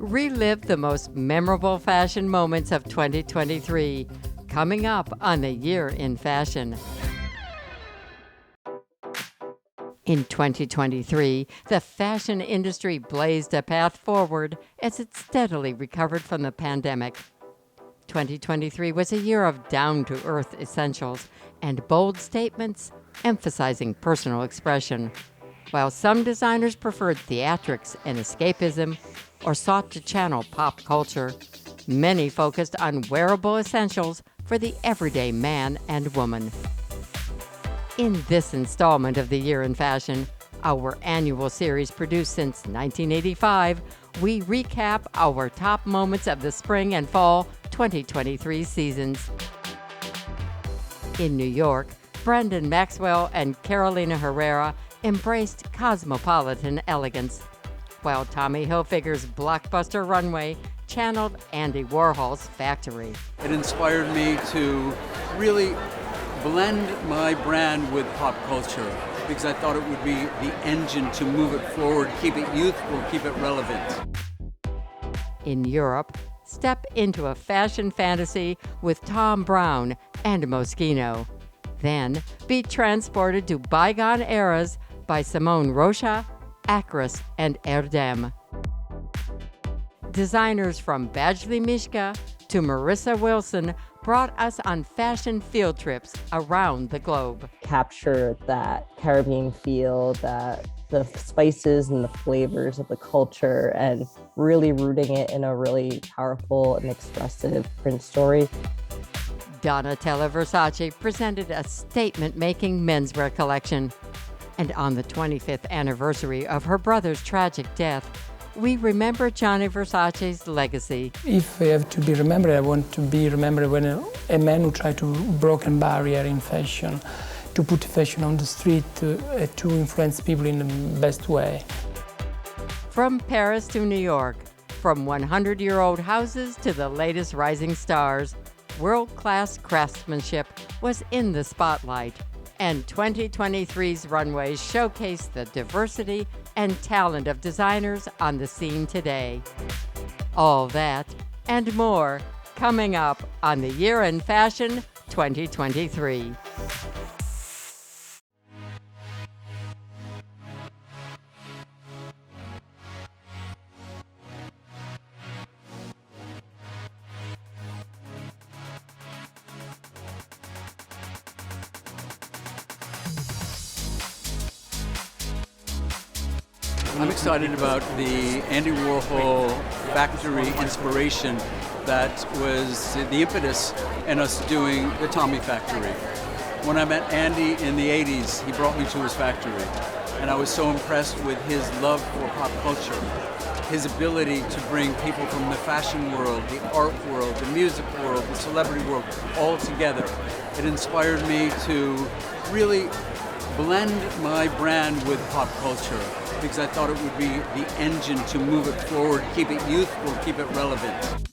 Relive the most memorable fashion moments of 2023, coming up on the Year in Fashion. In 2023, the fashion industry blazed a path forward as it steadily recovered from the pandemic. 2023 was a year of down-to-earth essentials and bold statements emphasizing personal expression. While some designers preferred theatrics and escapism or sought to channel pop culture, many focused on wearable essentials for the everyday man and woman. In this installment of the Year in Fashion, our annual series produced since 1985, we recap our top moments of the spring and fall 2023 seasons. In New York, Brendan Maxwell and Carolina Herrera embraced cosmopolitan elegance, while Tommy Hilfiger's blockbuster runway channeled Andy Warhol's factory. It inspired me to really blend my brand with pop culture because I thought it would be the engine to move it forward, keep it youthful, keep it relevant. In Europe, step into a fashion fantasy with Thom Browne and Moschino. Then be transported to bygone eras by Simone Rocha, Akris and Erdem. Designers from Badgley Mischka to Marissa Wilson brought us on fashion field trips around the globe. Capture that Caribbean feel, that the spices and the flavors of the culture, and really rooting it in a really powerful and expressive print story. Donatella Versace presented a statement-making menswear collection. And on the 25th anniversary of her brother's tragic death, we remember Gianni Versace's legacy. If I have to be remembered, I want to be remembered when a man who tried to break a barrier in fashion, to put fashion on the street, to influence people in the best way. From Paris to New York, from 100-year-old houses to the latest rising stars, world-class craftsmanship was in the spotlight. And 2023's runways showcase the diversity and talent of designers on the scene today. All that and more coming up on the Year in Fashion 2023. I'm excited about the Andy Warhol factory inspiration that was the impetus in us doing the Tommy factory. When I met Andy in the 80s, he brought me to his factory, and I was so impressed with his love for pop culture, his ability to bring people from the fashion world, the art world, the music world, the celebrity world, all together. It inspired me to really blend my brand with pop culture because I thought it would be the engine to move it forward, keep it youthful, keep it relevant.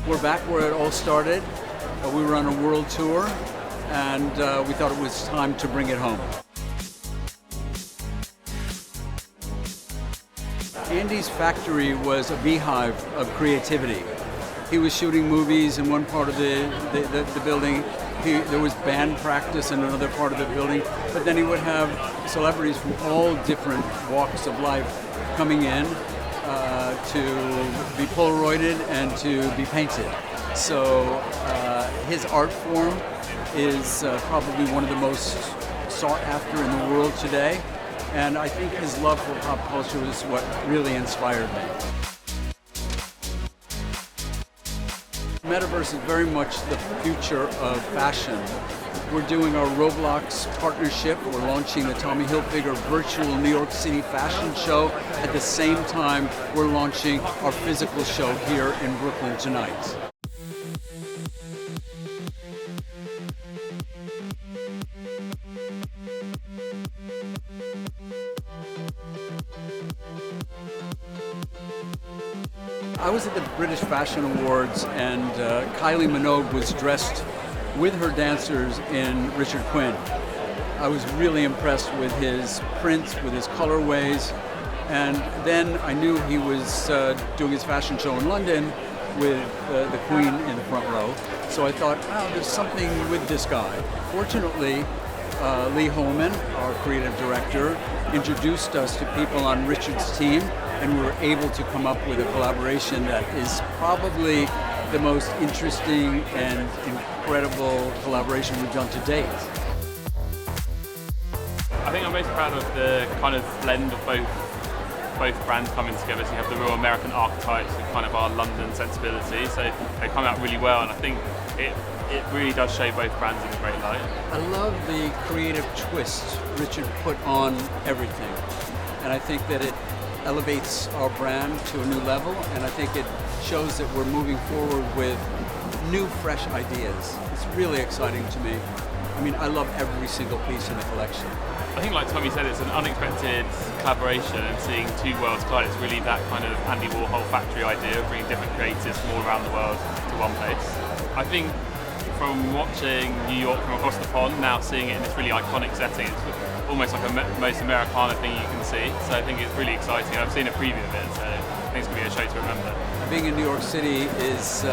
We're back where it all started. We were on a world tour, and we thought it was time to bring it home. Andy's factory was a beehive of creativity. He was shooting movies in one part of the building. There was band practice in another part of the building, but then he would have celebrities from all different walks of life coming in to be Polaroided and to be painted. So his art form is probably one of the most sought after in the world today, and I think his love for pop culture is what really inspired me. Metaverse is very much the future of fashion. We're doing our Roblox partnership. We're launching the Tommy Hilfiger virtual New York City fashion show. At the same time, we're launching our physical show here in Brooklyn tonight. I was at the British Fashion Awards, and Kylie Minogue was dressed with her dancers in Richard Quinn. I was really impressed with his prints, with his colorways. And then I knew he was doing his fashion show in London with the Queen in the front row. So I thought, wow, there's something with this guy. Fortunately, Lee Holman, our creative director, introduced us to people on Richard's team, and we were able to come up with a collaboration that is probably the most interesting and incredible collaboration we've done to date. I think I'm most proud of the kind of blend of both brands coming together. So you have the real American archetypes and kind of our London sensibility. So they come out really well, and I think it really does show both brands in a great light. I love the creative twist Richard put on everything, and I think that it elevates our brand to a new level, and I think it shows that we're moving forward with new, fresh ideas. It's really exciting to me. I mean, I love every single piece in the collection. I think, like Tommy said, it's an unexpected collaboration, and seeing two worlds collide, it's really that kind of Andy Warhol factory idea of bringing different creatives from all around the world to one place. I think from watching New York from across the pond, now seeing it in this really iconic setting, it's almost like a most Americana thing you can see. So I think it's really exciting. I've seen a preview of it, so I think it's going to be a show to remember. Being in New York City is,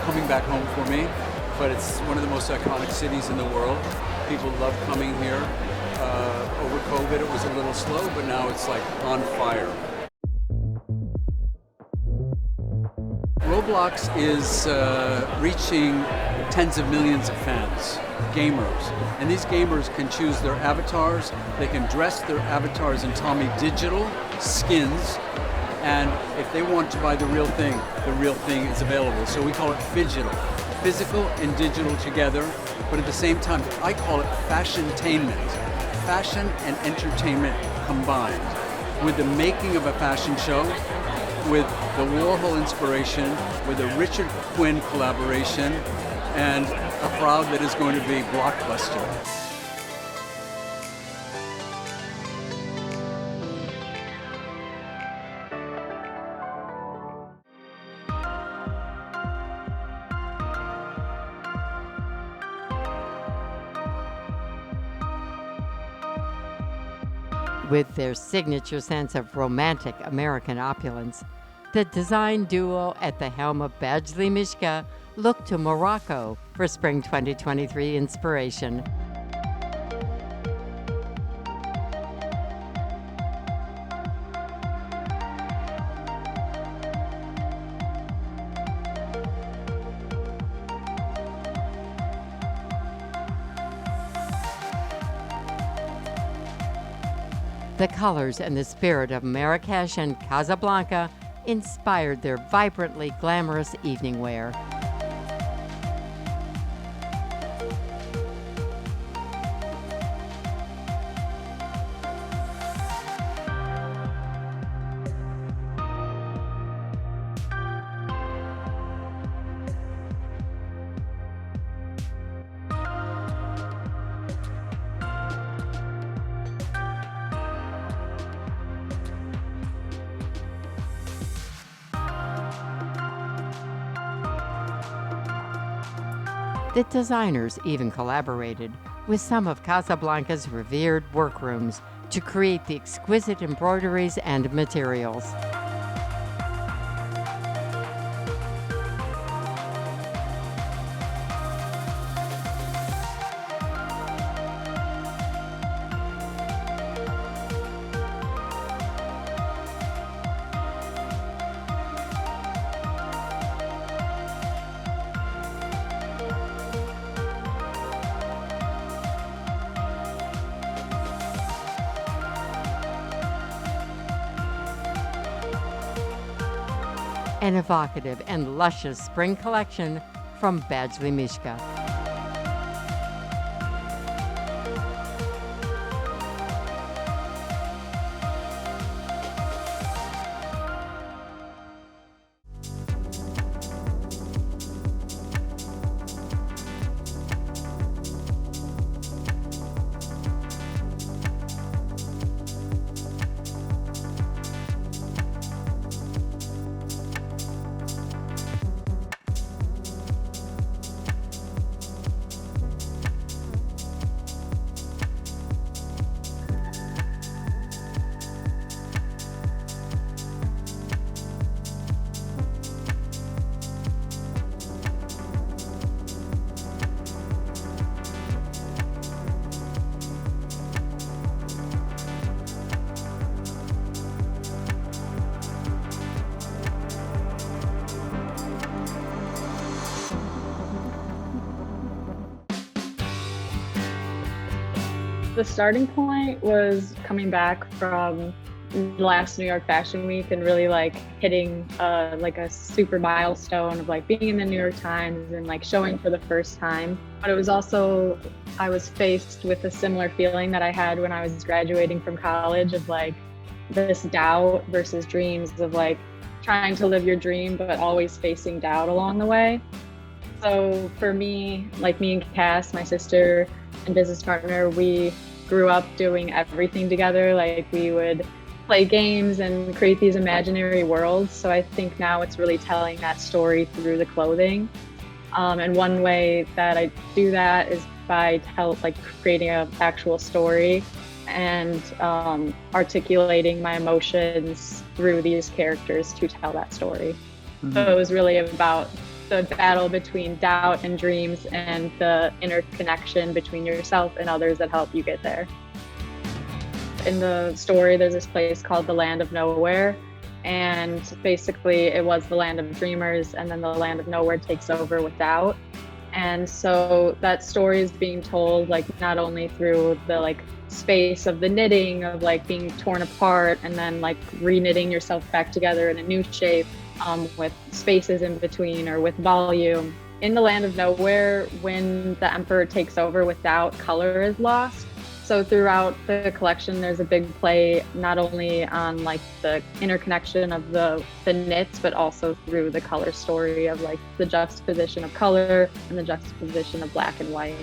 coming back home for me, but it's one of the most iconic cities in the world. People love coming here. Over COVID, it was a little slow, but now it's like on fire. Roblox is reaching tens of millions of fans, gamers. And these gamers can choose their avatars. They can dress their avatars in Tommy digital skins. And if they want to buy the real thing is available. So we call it phygital, physical and digital together. But at the same time, I call it fashion-tainment. Fashion and entertainment combined, with the making of a fashion show, with the Warhol inspiration, with a Richard Quinn collaboration, and a crowd that is going to be blockbuster. With their signature sense of romantic American opulence, the design duo at the helm of Badgley Mischka look to Morocco for spring 2023 inspiration. The colors and the spirit of Marrakesh and Casablanca inspired their vibrantly glamorous evening wear. The designers even collaborated with some of Casablanca's revered workrooms to create the exquisite embroideries and materials. An evocative and luscious spring collection from Badgley Mischka. The starting point was coming back from last New York Fashion Week and really like hitting like a super milestone of like being in the New York Times and like showing for the first time. But it was also, I was faced with a similar feeling that I had when I was graduating from college of like this doubt versus dreams of like trying to live your dream but always facing doubt along the way. So for me, like me and Cass, my sister and business partner, we grew up doing everything together. Like we would play games and create these imaginary worlds. So I think now it's really telling that story through the clothing. And one way that I do that is by creating an actual story and articulating my emotions through these characters to tell that story. Mm-hmm. So it was really about the battle between doubt and dreams and the interconnection between yourself and others that help you get there. In the story, there's this place called the Land of Nowhere, and basically it was the land of dreamers, and then the land of nowhere takes over with doubt. And so that story is being told like not only through the like space of the knitting of like being torn apart and then like re-knitting yourself back together in a new shape, with spaces in between or with volume. In the Land of Nowhere, when the emperor takes over with doubt, color is lost. So throughout the collection, there's a big play not only on like the interconnection of the knits, but also through the color story of like the juxtaposition of color and the juxtaposition of black and white.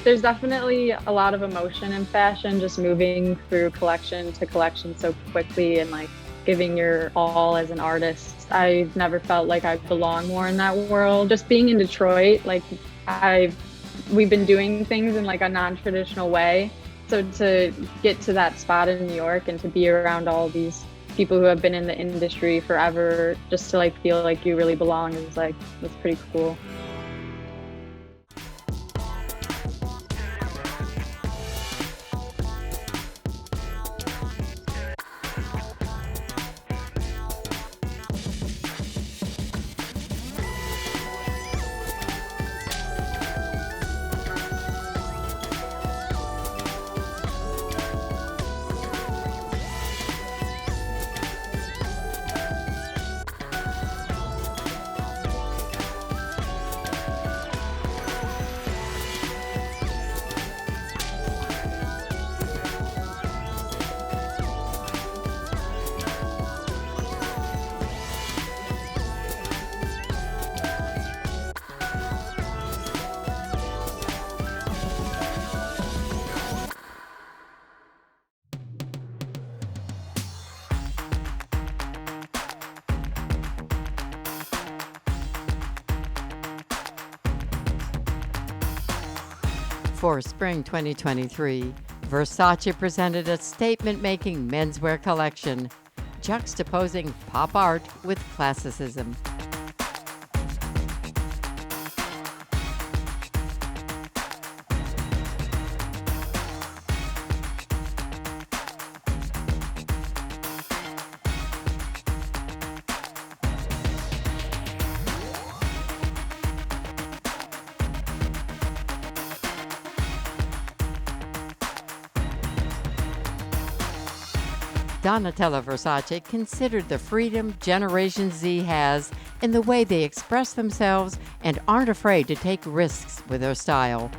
There's definitely a lot of emotion in fashion, just moving through collection to collection so quickly and like giving your all as an artist. I've never felt like I belong more in that world. Just being in Detroit, like we've been doing things in like a non-traditional way. So to get to that spot in New York and to be around all these people who have been in the industry forever, just to like feel like you really belong is like, that's pretty cool. For spring 2023, Versace presented a statement-making menswear collection, juxtaposing pop art with classicism. Donatella Versace considered the freedom Generation Z has in the way they express themselves and aren't afraid to take risks with their style.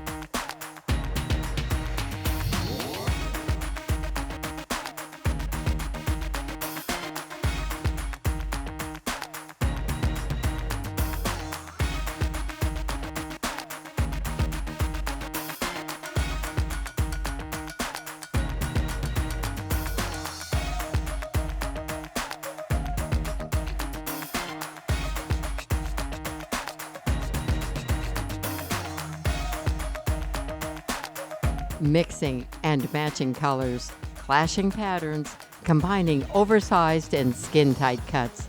Mixing and matching colors, clashing patterns, combining oversized and skin-tight cuts.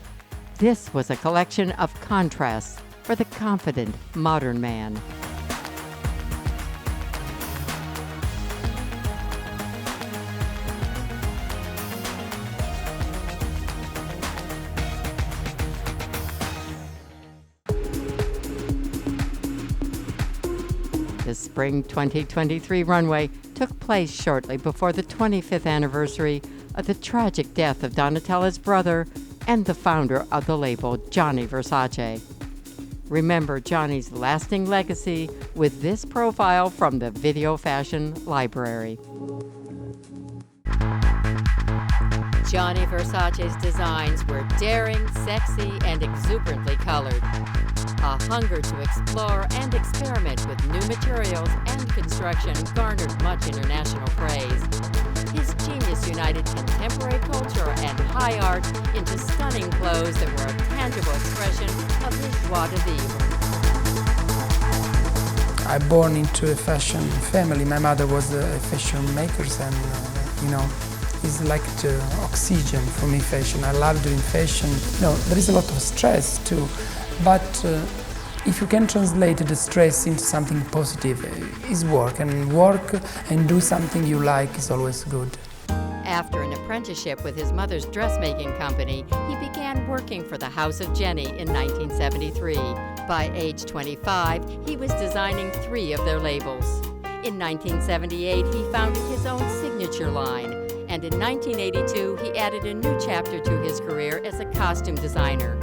This was a collection of contrasts for the confident modern man. The spring 2023 runway took place shortly before the 25th anniversary of the tragic death of Donatella's brother and the founder of the label, Gianni Versace. Remember Gianni's lasting legacy with this profile from the Videofashion library. Gianni Versace's designs were daring, sexy, and exuberantly colored. A hunger to explore and experiment with new materials and construction garnered much international praise. His genius united contemporary culture and high art into stunning clothes that were a tangible expression of his joie de vivre. I'm born into a fashion family. My mother was a fashion maker, and it's like the oxygen for me, fashion. I love doing fashion. There is a lot of stress too, but if you can translate the stress into something positive, it's work and do something you like is always good. After an apprenticeship with his mother's dressmaking company, he began working for the House of Jenny in 1973. By age 25, he was designing 3 of their labels. In 1978, he founded his own signature line, and in 1982, he added a new chapter to his career as a costume designer.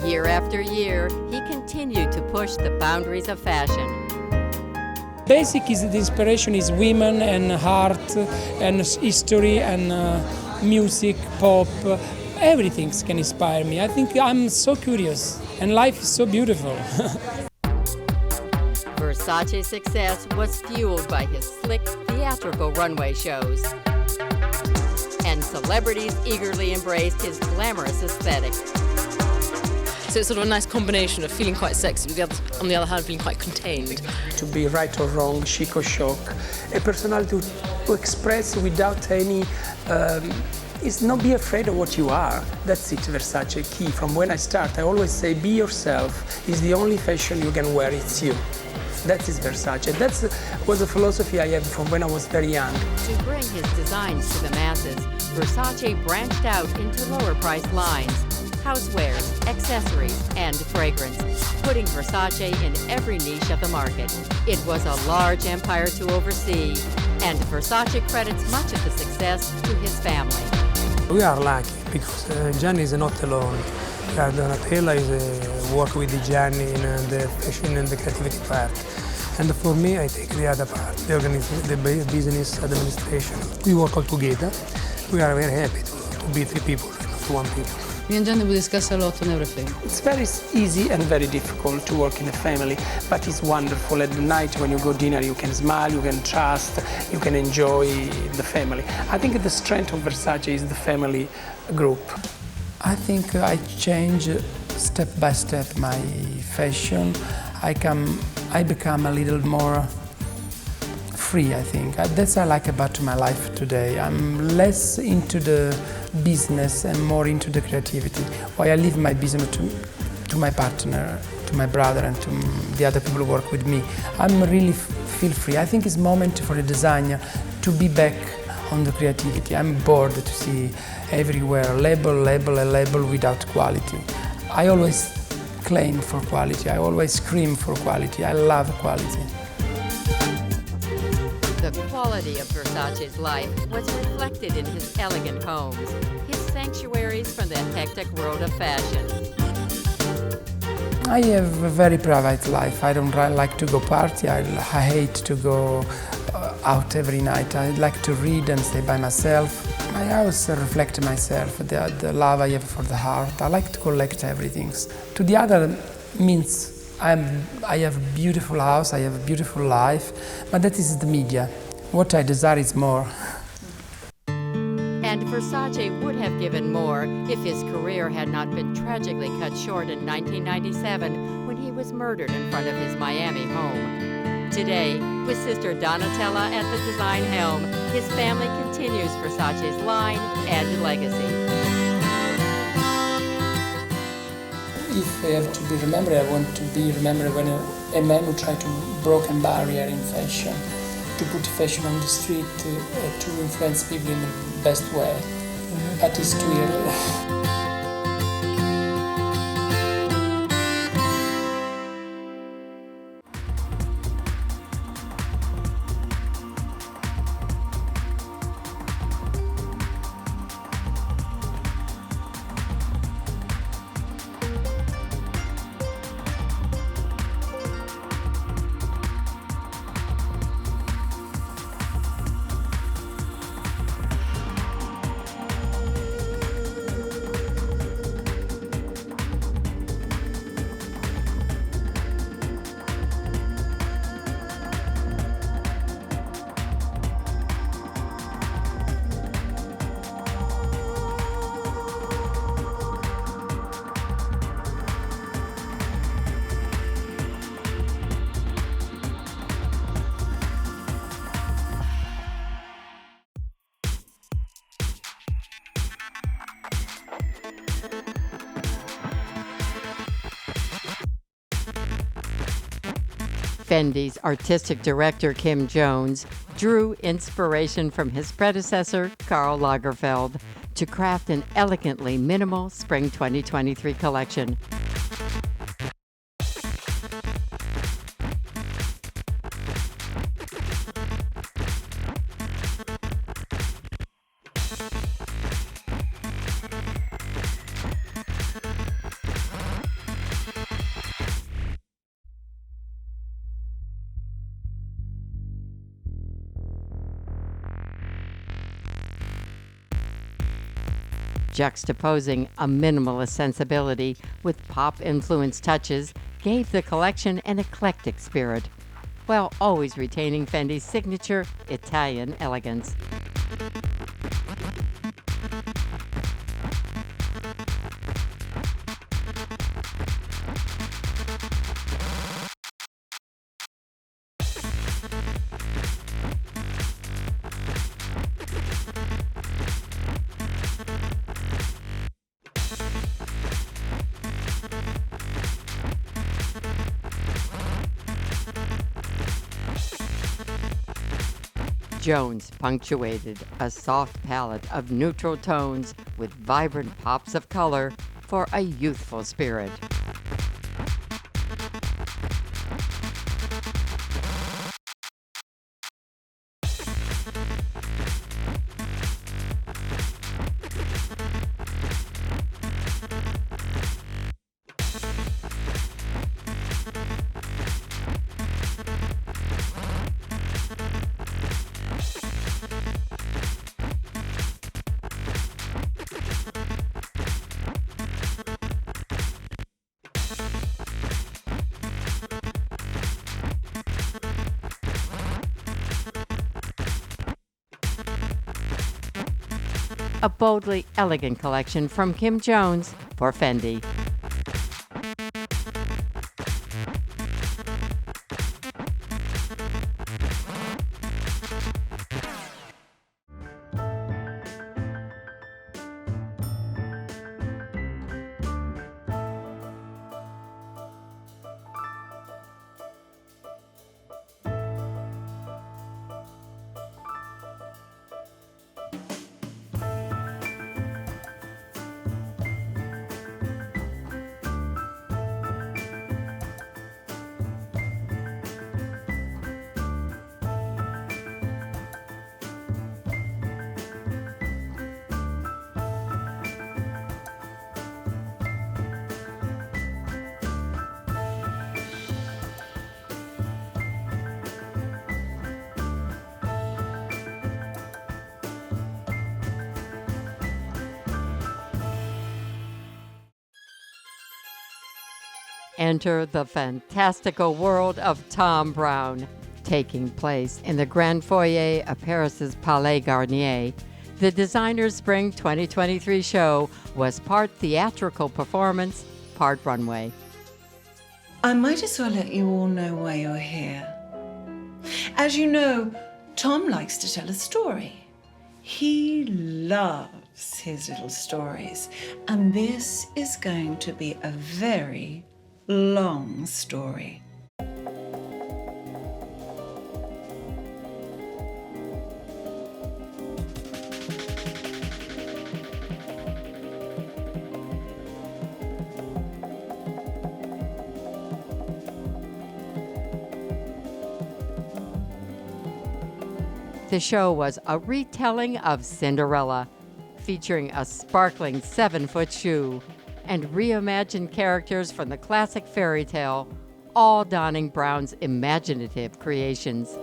Year after year, he continued to push the boundaries of fashion. Basic is the inspiration is women and art and history and music, pop. Everything can inspire me. I think I'm so curious and life is so beautiful. Versace's success was fueled by his slick, theatrical runway shows. And celebrities eagerly embraced his glamorous aesthetic. So it's sort of a nice combination of feeling quite sexy, but on the other hand, feeling quite contained. To be right or wrong, chic or shock, a personality to express without any, is not be afraid of what you are. That's it, Versace, key. From when I start, I always say, be yourself. It's the only fashion you can wear, it's you. That is Versace. That was a philosophy I had from when I was very young. To bring his designs to the masses, Versace branched out into lower-priced lines, housewares, accessories, and fragrance, putting Versace in every niche of the market. It was a large empire to oversee, and Versace credits much of the success to his family. We are lucky because Gianni is not alone. Donatella is work with Gianni in the fashion and the creativity part. And for me, I take the other part, the business administration. We work all together. We are very happy to be 3 people, not 1 people. Me and Gianni, we discuss a lot on everything. It's very easy and very difficult to work in a family, but it's wonderful. At the night when you go dinner, you can smile, you can trust, you can enjoy the family. I think the strength of Versace is the family group. I think I change step by step my fashion. I become a little more free, I think. That's what I like about my life today. I'm less into the business and more into the creativity. Why I leave my business to my partner, to my brother and to the other people who work with me. I'm really feel free. I think it's moment for a designer to be back on the creativity. I'm bored to see everywhere label without quality. I always claim for quality. I always scream for quality. I love quality. The quality of Versace's life was reflected in his elegant homes, his sanctuaries from the hectic world of fashion. I have a very private life. I don't like to go party. I hate to go out every night. I like to read and stay by myself. My house reflects myself, the love I have for the heart. I like to collect everything. To the other means I have a beautiful house, I have a beautiful life, but that is the media. What I desire is more. And Versace would have given more if his career had not been tragically cut short in 1997 when he was murdered in front of his Miami home. Today, with sister Donatella at the design helm, his family continues Versace's line and legacy. If I have to be remembered, I want to be remembered when a man who tried to break a barrier in fashion, to put fashion on the street, to influence people in the best way. But it's too early. Fendi's artistic director, Kim Jones, drew inspiration from his predecessor, Karl Lagerfeld, to craft an elegantly minimal Spring 2023 collection. Juxtaposing a minimalist sensibility with pop-influenced touches gave the collection an eclectic spirit, while always retaining Fendi's signature Italian elegance. Jones punctuated a soft palette of neutral tones with vibrant pops of color for a youthful spirit. A boldly elegant collection from Kim Jones for Fendi. Enter the fantastical world of Thom Browne. Taking place in the Grand Foyer of Paris's Palais Garnier, the designer's Spring 2023 show was part theatrical performance, part runway. I might as well let you all know why you're here. As you know, Tom likes to tell a story. He loves his little stories, and this is going to be a very long story. The show was a retelling of Cinderella, featuring a sparkling 7-foot shoe and reimagined characters from the classic fairy tale, all donning Browne's imaginative creations.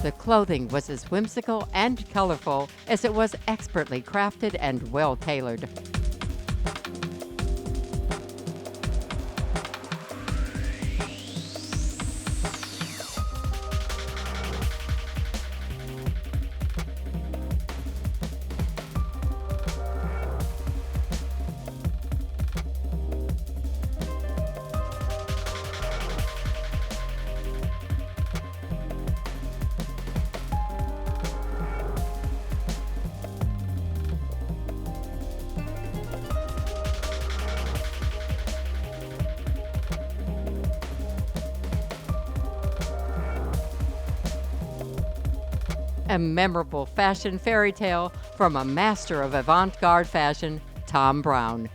The clothing was as whimsical and colorful as it was expertly crafted and well tailored. a memorable fashion fairy tale from a master of avant-garde fashion, Thom Browne.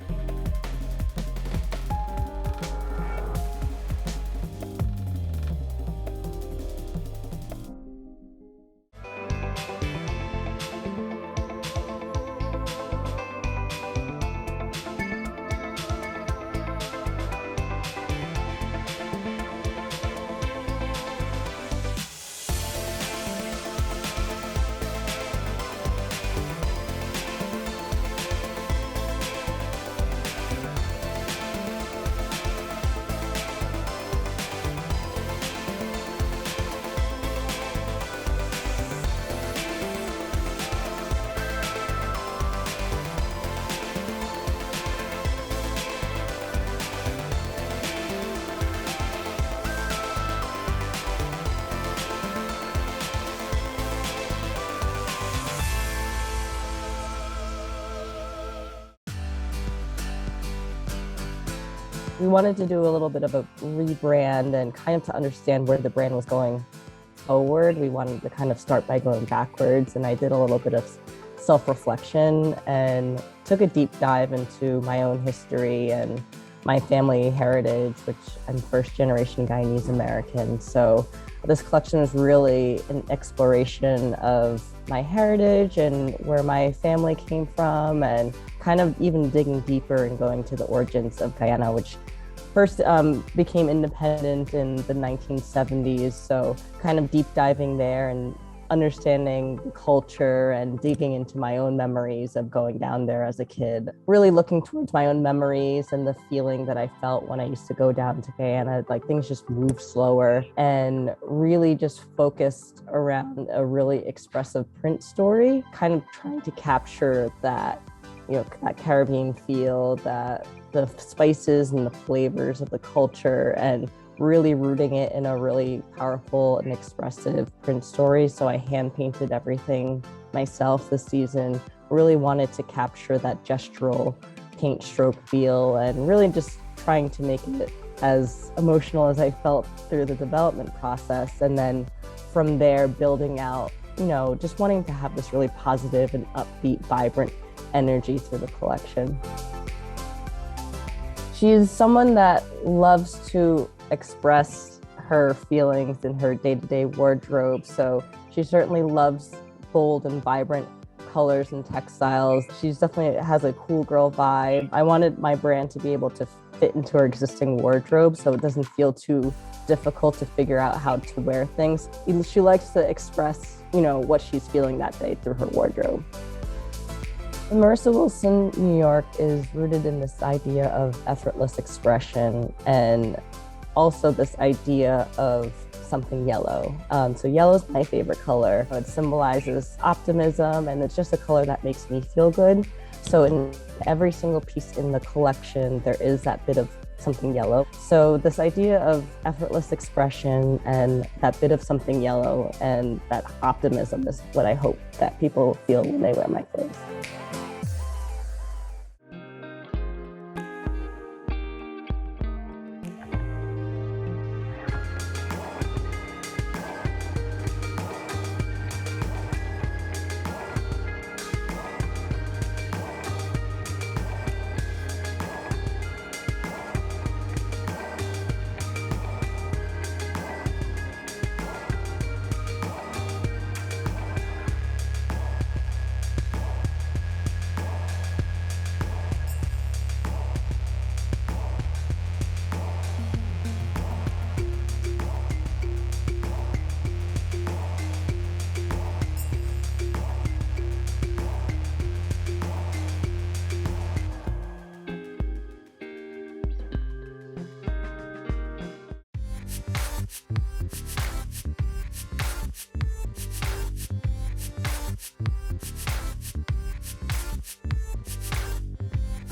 We wanted to do a little bit of a rebrand and kind of to understand where the brand was going forward. We wanted to kind of start by going backwards, and I did a little bit of self-reflection and took a deep dive into my own history and my family heritage, which I'm first-generation Guyanese American. So this collection is really an exploration of my heritage and where my family came from, and kind of even digging deeper and going to the origins of Guyana, which first became independent in the 1970s. So kind of deep diving there and understanding the culture and digging into my own memories of going down there as a kid. Really looking towards my own memories and the feeling that I felt when I used to go down to Guyana, like things just moved slower, and really just focused around a really expressive print story, kind of trying to capture that, you know, that Caribbean feel, that the spices and the flavors of the culture, and really rooting it in a really powerful and expressive print story. So I hand painted everything myself this season. Really wanted to capture that gestural paint stroke feel, and really just trying to make it as emotional as I felt through the development process. And then from there, building out, you know, just wanting to have this really positive and upbeat, vibrant energy through the collection. She's someone that loves to express her feelings in her day-to-day wardrobe. So she certainly loves bold and vibrant colors and textiles. She's definitely has a cool girl vibe. I wanted my brand to be able to fit into her existing wardrobe, so it doesn't feel too difficult to figure out how to wear things. She likes to express, you know, what she's feeling that day through her wardrobe. Marissa Wilson, New York, is rooted in this idea of effortless expression, and also this idea of something yellow. So yellow is my favorite color. It symbolizes optimism, and it's just a color that makes me feel good. So in every single piece in the collection, there is that bit of something yellow. So this idea of effortless expression and that bit of something yellow and that optimism is what I hope that people feel when they wear my clothes.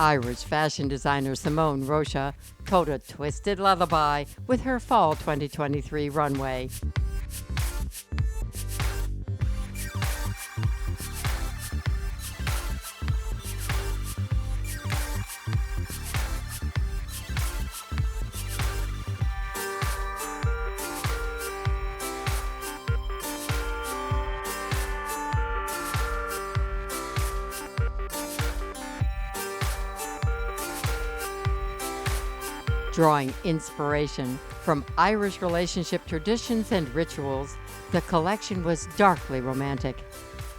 Irish fashion designer Simone Rocha told a twisted lullaby with her fall 2023 runway. Drawing inspiration from Irish relationship traditions and rituals, the collection was darkly romantic.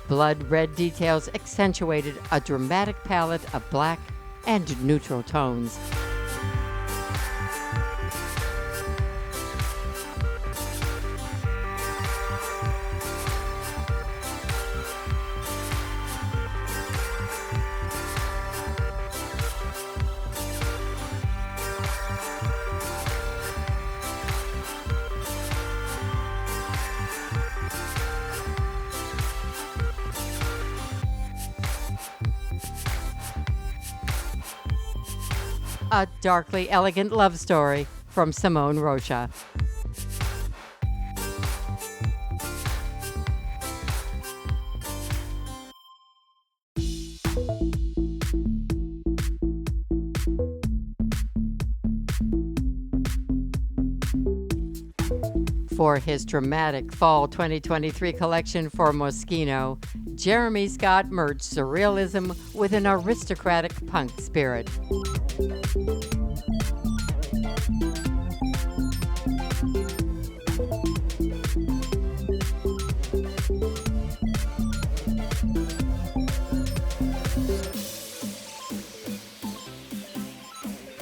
Blood red details accentuated a dramatic palette of black and neutral tones. A darkly elegant love story from Simone Rocha. For his dramatic Fall 2023 collection for Moschino, Jeremy Scott merged surrealism with an aristocratic punk spirit.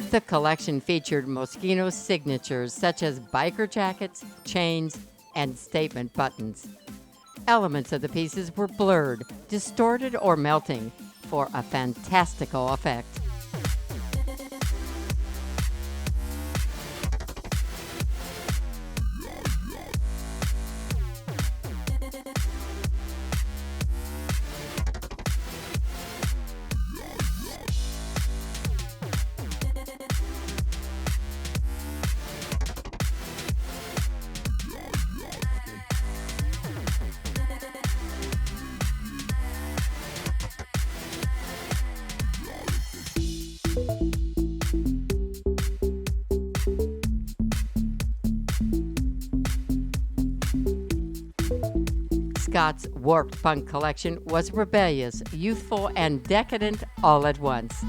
The collection featured Moschino's signatures such as biker jackets, chains, and statement buttons. Elements of the pieces were blurred, distorted, or melting for a fantastical effect. Scott's warped punk collection was rebellious, youthful, and decadent all at once.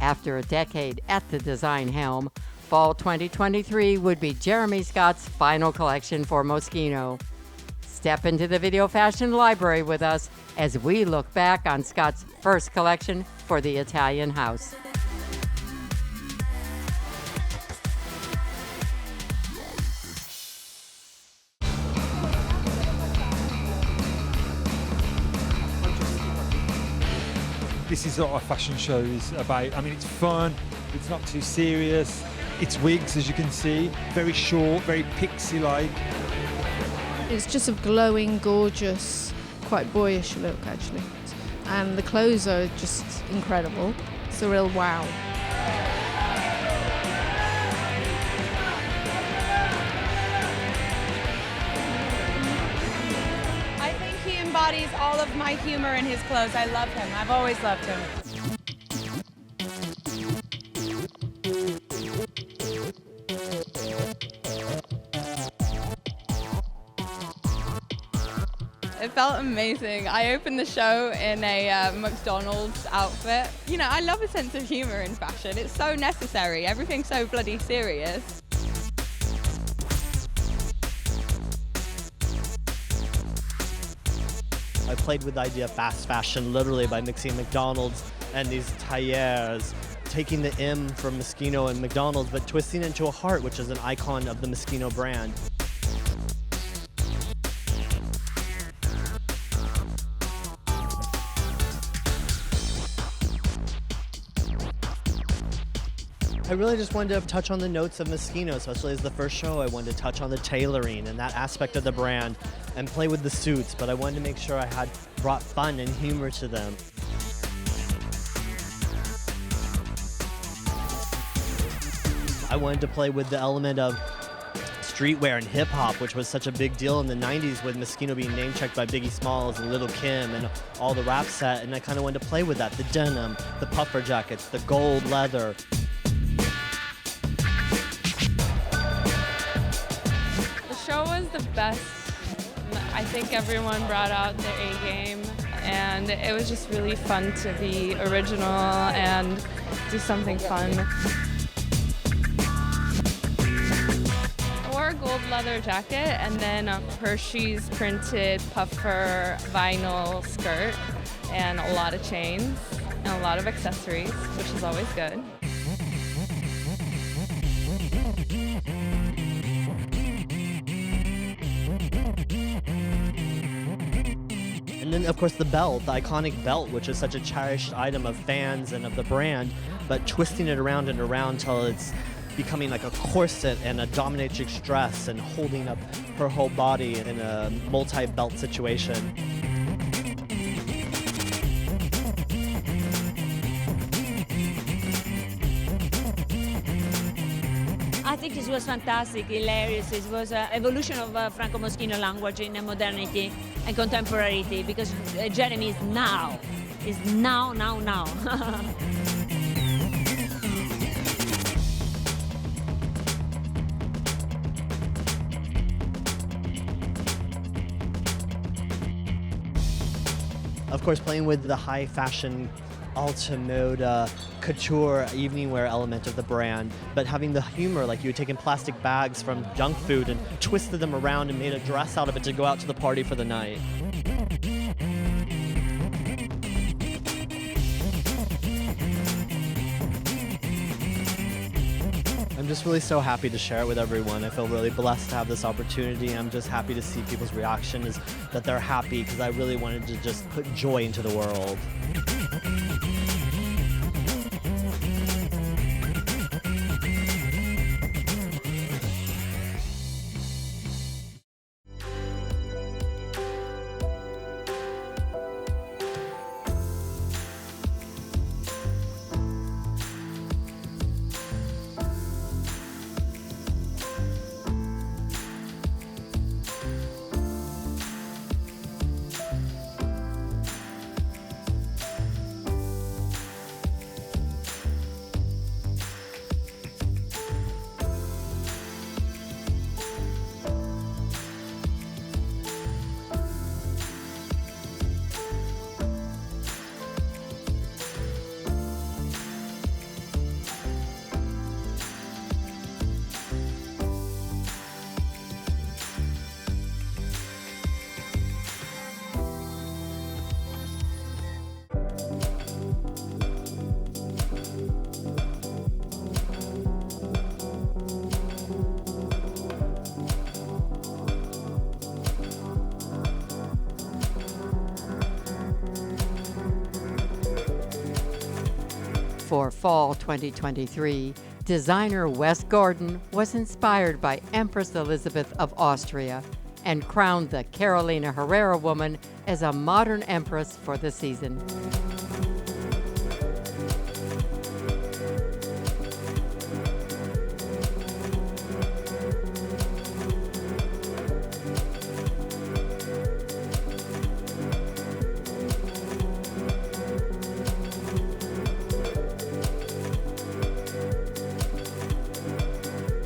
After a decade at the design helm, Fall 2023 would be Jeremy Scott's final collection for Moschino. Step into the Video Fashion library with us as we look back on Scott's first collection for the Italian house. This is what a fashion show is about. I mean, it's fun, it's not too serious. It's wigs, as you can see, very short, very pixie-like. It's just a glowing, gorgeous, quite boyish look, actually. And the clothes are just incredible. It's a real wow. I think he embodies all of my humor in his clothes. I love him. I've always loved him. It felt amazing. I opened the show in a McDonald's outfit. You know, I love a sense of humor in fashion. It's so necessary. Everything's so bloody serious. I played with the idea of fast fashion literally by mixing McDonald's and these tailleurs, taking the M from Moschino and McDonald's, but twisting it into a heart, which is an icon of the Moschino brand. I really just wanted to touch on the notes of Moschino, especially as the first show. I wanted to touch on the tailoring and that aspect of the brand and play with the suits, but I wanted to make sure I had brought fun and humor to them. I wanted to play with the element of streetwear and hip-hop, which was such a big deal in the 90s with Moschino being name-checked by Biggie Smalls and Lil' Kim and all the rap set, and I kind of wanted to play with that. The denim, the puffer jackets, the gold leather. The show was the best. I think everyone brought out their A game, and it was just really fun to be original and do something fun. A gold leather jacket and then a Hershey's printed puffer vinyl skirt and a lot of chains and a lot of accessories, which is always good. And then, of course, the belt, the iconic belt, which is such a cherished item of fans and of the brand, but twisting it around and around till it's becoming like a corset and a dominatrix dress and holding up her whole body in a multi-belt situation. I think it was fantastic, hilarious. It was an evolution of Franco Moschino language in modernity and contemporaneity, because Jeremy is now. Is now. Of course, playing with the high fashion alta moda couture evening wear element of the brand, but having the humor, like you had taken plastic bags from junk food and twisted them around and made a dress out of it to go out to the party for the night. I'm just really so happy to share it with everyone. I feel really blessed to have this opportunity. I'm just happy to see people's reaction is that they're happy, because I really wanted to just put joy into the world. For fall 2023, designer Wes Gordon was inspired by Empress Elizabeth of Austria and crowned the Carolina Herrera woman as a modern empress for the season.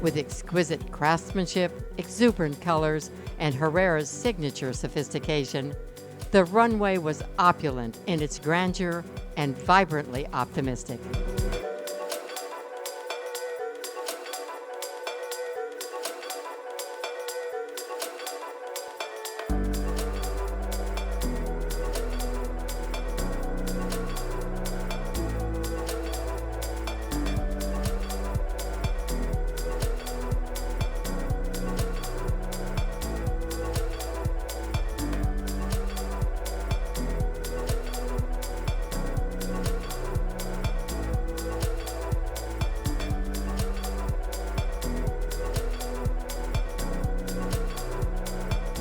With exquisite craftsmanship, exuberant colors, and Herrera's signature sophistication, the runway was opulent in its grandeur and vibrantly optimistic.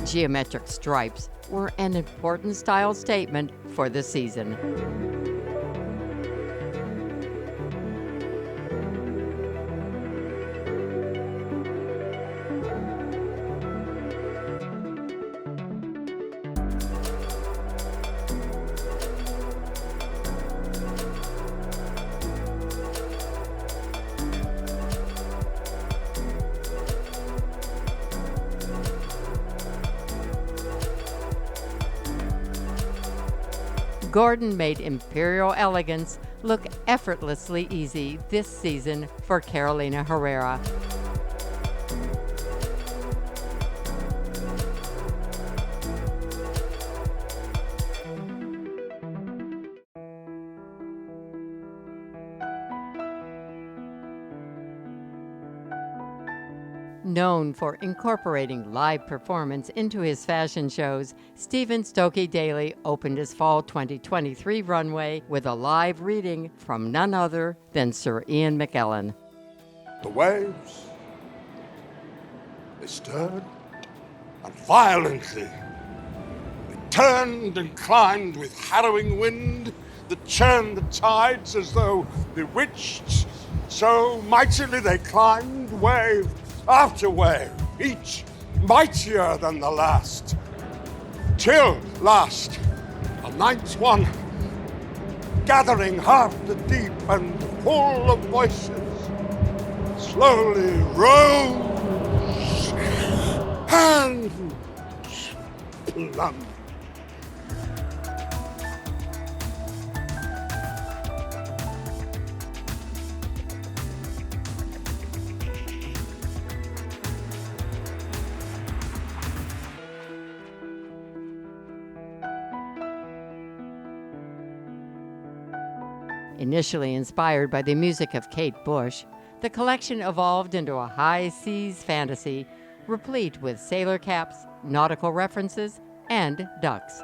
Geometric stripes were an important style statement for the season. Gordon made imperial elegance look effortlessly easy this season for Carolina Herrera. Known for incorporating live performance into his fashion shows, Stephen Stokey Daly opened his fall 2023 runway with a live reading from none other than Sir Ian McKellen. The waves, they stirred, and violently they turned and climbed with harrowing wind that churned the tides as though bewitched. So mightily they climbed, wave after wave, each mightier than the last, till last, the ninth one, gathering half the deep and full of voices, slowly rose and plunged. Initially inspired by the music of Kate Bush, the collection evolved into a high seas fantasy, replete with sailor caps, nautical references, and ducks.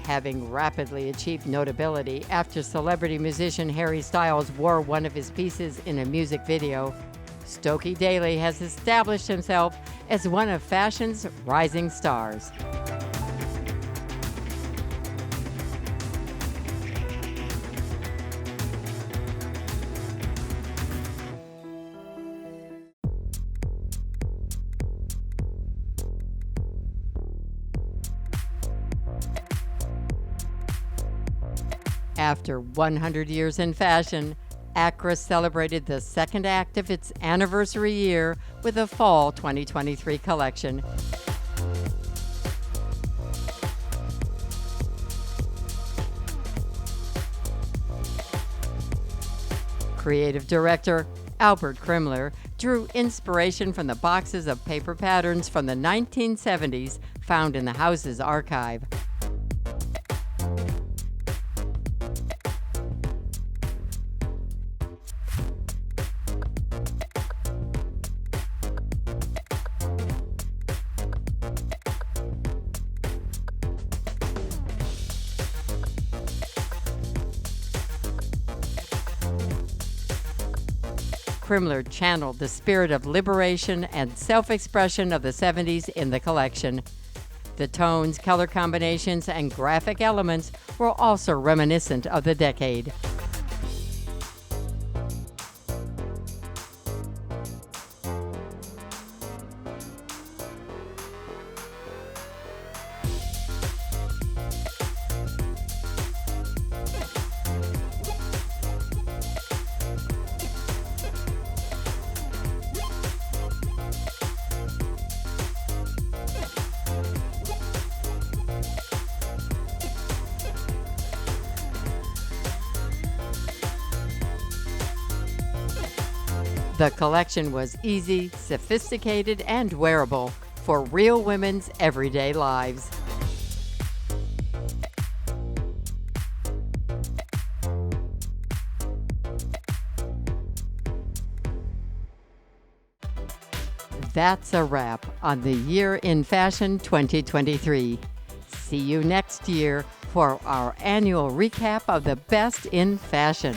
Having rapidly achieved notability after celebrity musician Harry Styles wore one of his pieces in a music video, Stokey Daly has established himself as one of fashion's rising stars. After 100 years in fashion, Akris celebrated the second act of its anniversary year with a fall 2023 collection. Creative director Albert Krimler drew inspiration from the boxes of paper patterns from the 1970s found in the house's archive. Krimler channeled the spirit of liberation and self-expression of the 70s in the collection. The tones, color combinations, and graphic elements were also reminiscent of the decade. The collection was easy, sophisticated, and wearable for real women's everyday lives. That's a wrap on the Year in Fashion 2023. See you next year for our annual recap of the best in fashion.